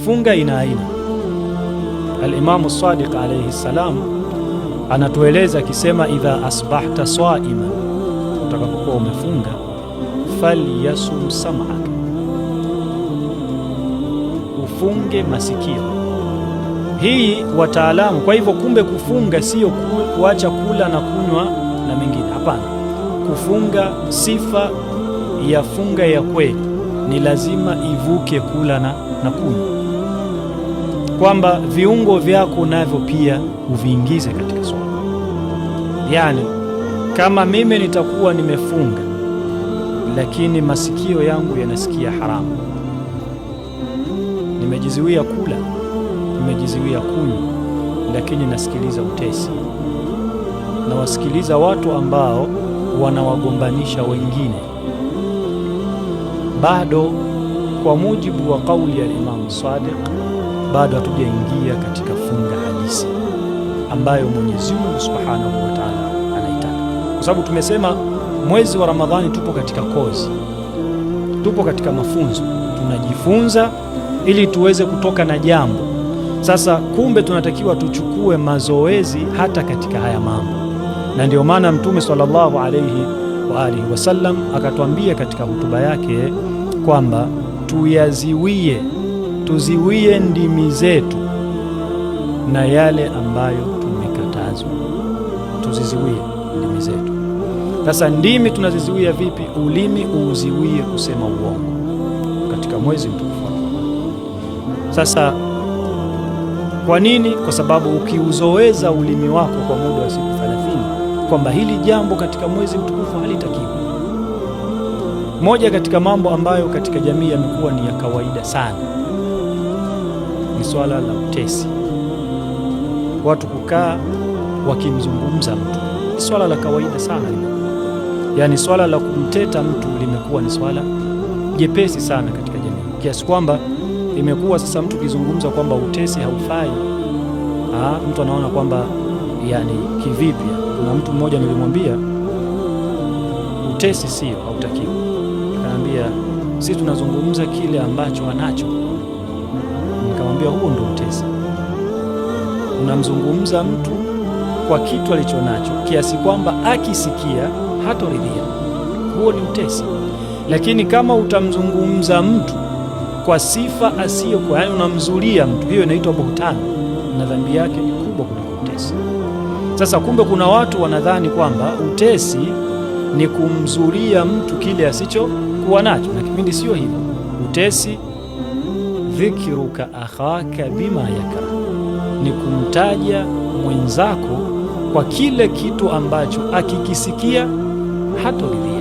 funga ina aina. Al-Imamu Sadiq alayhi salam anatueleza akisema, idha asbahta saiman, utakapokuwa umefunga, falyasum sam'aka, ufunge masikio. Hii wataalamu. Kwa hivyo kumbe kufunga sio kuacha kula na kunywa na mengine, hapana. Kufunga, sifa ya funga ya kweli ni lazima ivuke kula na kunywa, kwamba viungo vyako navyo pia uviingize katika swala. Yani kama mimi nitakuwa nimefunga lakini masikio yangu yanasikia haramu, nimejizuia kula, nimejizuia kunywa, lakini nasikiliza utesi, na wasikiliza watu ambao wanawagombanisha wengine, bado kwa mujibu wa kauli ya Imam Sadiq, bado hatujaingia katika funga halisi ambayo Mwenyezi Mungu Subhanahu wa Ta'ala anaitaka, kwa sababu tumesema mwezi wa Ramadhani tupo katika kozi, tupo katika mafunzo, tunajifunza ili tuweze kutoka na jambo. Sasa kumbe tunatakiwa tuchukue mazoezi hata katika haya mambo, na ndio maana Mtume sallallahu alayhi wa alihi wasallam akatwambia katika hutuba yake kwamba tuziwie ndimi zetu na yale ambayo tumekatazwa, tuziziwie ndimi zetu. Sasa ndimi tunaziziwia vipi? Ulimi uuziwie kusema uongo katika mwezi mtukufu. Sasa kwa nini? Kwa sababu ukiuzoeza ulimi wako kwa muda wa siku 30 kwamba hili jambo katika mwezi mtukufu halitakiwi. Moja katika mambo ambayo katika jamii yamekuwa ni ya kawaida sana ni swala la utesi, watu kukaa wakimzungumza mtu, ni swala la kawaida sana. Yaani swala la kumteta mtu limekuwa ni swala jepesi sana katika jamii, kiasi kwamba imekuwa sasa mtu kizungumza kwamba utesi haufai, mtu anaona kwamba yani kivipi. Kuna mtu mmoja nilimwambia utesi sio, hautakiwi. Akaniambia sisi tunazungumza kile ambacho anacho. Nikamwambia huo ndio utesi. Unamzungumza mtu kwa kitu alichonacho kiasi kwamba akisikia hatoridhia, huo ni utesi. Lakini kama utamzungumza mtu kwa sifa asiyokuwa, yani unamzulia mtu, hiyo inaitwa buhtani na dhambi yake ni kubwa kuliko utesi. Sasa kumbe kuna watu wanadhani kwamba utesi ni kumzulia mtu kile asichokuwa nacho, na kipindi sio hivyo. Utesi, dhikruka akhaka bima yakra, ni kumtaja mwenzako kwa kile kitu ambacho akikisikia hatoridhia.